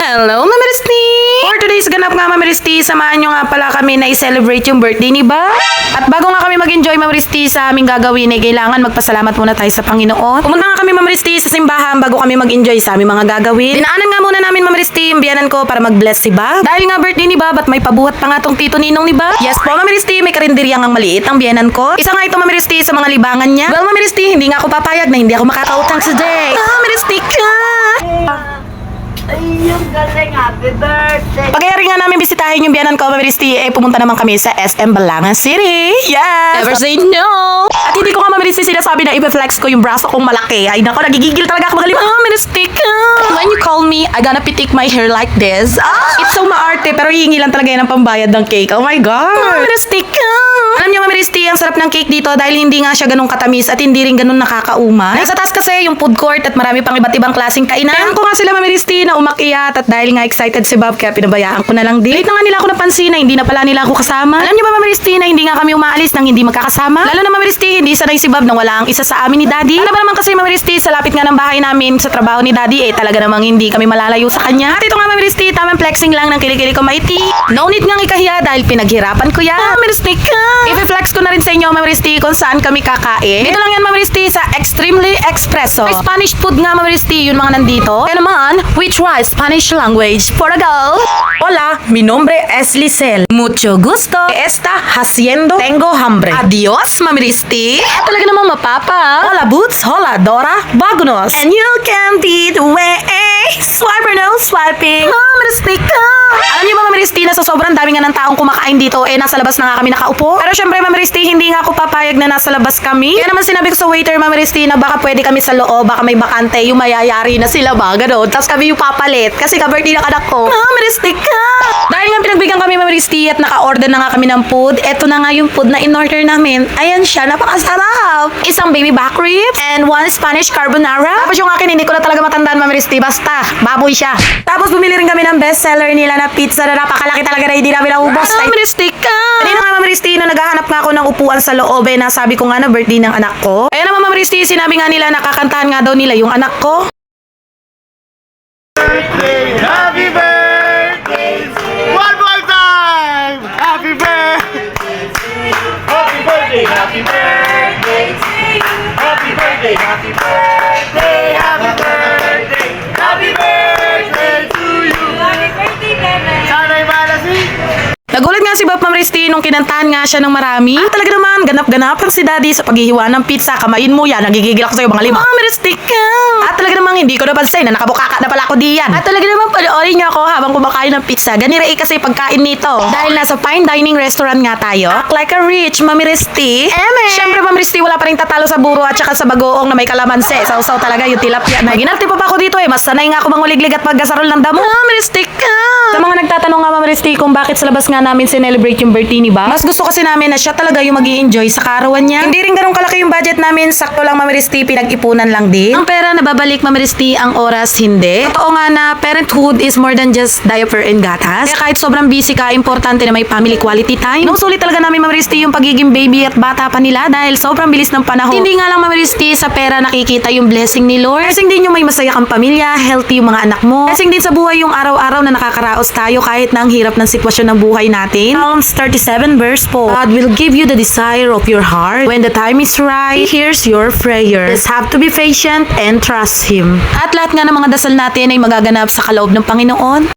Hello, Mama Risti! For today's ganap nga, Mama Risti, samahan nyo nga pala kami na i-celebrate yung birthday ni Ba. At bago nga kami mag-enjoy, Mama Risti, sa aming gagawin, kailangan magpasalamat muna tayo sa Panginoon. Pumunta nga kami, Mama Risti, sa simbahan bago kami mag-enjoy sa aming mga gagawin. Dinaanan nga muna namin, Mama Risti, yung biyanan ko para mag-bless si Ba. Dahil nga birthday ni Ba, ba't may pabuhat pa nga tong tito ninong ni Ba? Yes po, Mama Risti, may karinderya ngang maliit ang biyanan ko. Isa nga ito, Mama Risti, sa mga libangan niya. Well, Mama Risti, hindi nga ako papayag na hindi ako makakautang today. Mama Risti ka! Ay, yung galing. Happy birthday. Pagkayari nga namin bisitahin yung biyanan ko, Mama Risti, pumunta naman kami sa SM Balangan City. Yes! Never say no! At hindi ko nga, Mama Risti, sinasabi na i-flex ko yung braso kong malaki. Ay nako, nagigigil talaga ako magaling. Mama Risti ka! When you call me, I gonna pitik my hair like this. It's so maarte, pero hihingi lang talaga yan ng pambayad ng cake. Oh my God! Mama Risti ka! Alam niyo, Mama Risti, ang sarap ng cake dito dahil hindi nga siya ganun katamis at hindi rin ganun nakakauma. Nasa taas kasi yung food court at marami pang iba't ibang klaseng kainan. Kaya ko nga sila, Mama Risti, na umakyat at dahil nga excited si Bob kaya pinabayaan ko na lang din. Late na nga nila ako napansin na hindi na pala nila ako kasama. Alam niyo ba, Mama Risti, na hindi nga kami umaalis nang hindi magkakasama? Lalo na, Mama Risti, hindi sanay si Bob nang wala ang isa sa amin ni Daddy. Ano ba naman kasi, Mama Risti, sa lapit nga ng bahay namin sa trabaho ni Daddy, talaga namang hindi kami malalayo sa kanya. At ito nga, Mama Risti, tamang flexing lang ng kilikili ko maiti. No need nga ikahiya dahil pinaghirapan ko yan. Mama Risti ka! I-flex ko na rin sa inyo, Mama Risti, kung saan kami kakain. Dito lang yan, Mama Risti, sa Extremely Espresso. May Spanish food nga, Mama Risti, yun mga nandito. Kaya naman, we try Spanish language for a go. Hola, mi nombre es Lisel. Mucho gusto. Está haciendo. Tengo hambre. Adios, Mama Risti. Talaga namang mapapa. Hola, Boots. Hola, Dora. Vámonos. And you can be the way. Swipe or no swiping. Mama Risti ka. Alam niyo ba, Mama Risti, na sa sobrang dami nga ng taong kumakain dito, nasa labas na nga kami nakaupo. Pero syempre, Mama Risti, hindi nga ako papayag na nasa labas kami. Kaya naman sinabi ko sa waiter, Mama Risti, na baka pwede kami sa loob, baka may bakante, yung mayayari na sila ba, gano'n. Tapos kami yung papalit, kasi ka-birthday ng anak ko. Mama Risti ka! Dahil nga pinagbigyan kami, Mama Risti, at naka-order na nga kami ng food, eto na nga yung food na in-order namin. Ayan siya, napakasarap! Isang baby back ribs, and one Spanish carbonara. Tapos yung akin, hindi ko na talaga matandaan, Mama Risti, basta, baboy siya. Tapos bumili rin kami ng bestseller nila na pizza na napakalaki talaga na hindi namin naubos. Mama Risti ka! Kanina nga, Mama Risti, na naghahanap nga ako ng upuan sa loob, nasabi ko nga na birthday ng anak ko. Kaya naman, Mama Risti, sinabi nga nila nakakantahan nga daw nila yung anak ko. Happy birthday! One more time! Happy birthday! Happy birthday! Happy birthday! Happy birthday! Happy birthday! Happy birthday! Happy birthday to you! Happy birthday, Kevin. Sana'y malasi! Nagulat nga si Bob, Ma'am Risti, nung kinantahan nga siya ng marami. Talaga naman, ganap-ganap lang si Daddy sa paghihiwa ng pizza. Kamain mo yan, nagigigil ako sa'yo mga lima. Ma'am Risti ka! At talaga namang hindi ko napansin na nakabukaka na pala ako diyan. At talaga namang panoorin niyo ako habang kumakain ng pizza. Ganira kasi pagkain nito. Dahil nasa fine dining restaurant nga tayo. Act like a rich, Ma'am Risti. Siyempre, Ma'am Risti, wala pa rin tatalo sa buro at saka sa bagoong na may kalamansi. Sausaw talaga yung tilapia na. Ginarte pa ako dito mas sanay nga ako manguliglig at pagkasarol ng damo. Ma'am Risti ka! Sa mga nagtatanong nga, Ma'am Risti, kung bakit sa labas nga namin celebrate yung birthday ni Ba, mas gusto kasi namin na siya talaga yung mag-i-enjoy sa karawan niya. Hindi rin ganun kalaki yung budget namin, sakto lang, Ma'am Risti, pinag-ipunan lang din. Ang pera nababalik, Ma'am Risti, ang oras hindi. Totoo nga na parenthood is more than just diaper and gatas. Kaya kahit sobrang busy ka, importante na may family quality time. Nusulit talaga namin, Ma'am Risti, yung pagiging baby at bata pa nila dahil sobrang bilis ng panahon. Hindi nga lang, Ma'am Risti, sa pera nakikita yung blessing ni Lord. Blessing din yung may masaya kang pamilya, healthy yung mga anak mo. Blessing din sa buhay yung araw-araw na nakakaraos tayo kahit na ang hirap ng sitwasyon ng buhay natin. Psalms 37 verse 4. God will give you the desire of your heart. When the time is right, He hears your prayer. Just have to be patient and trust Him. At lahat nga ng mga dasal natin ay magaganap sa kaloob ng Panginoon.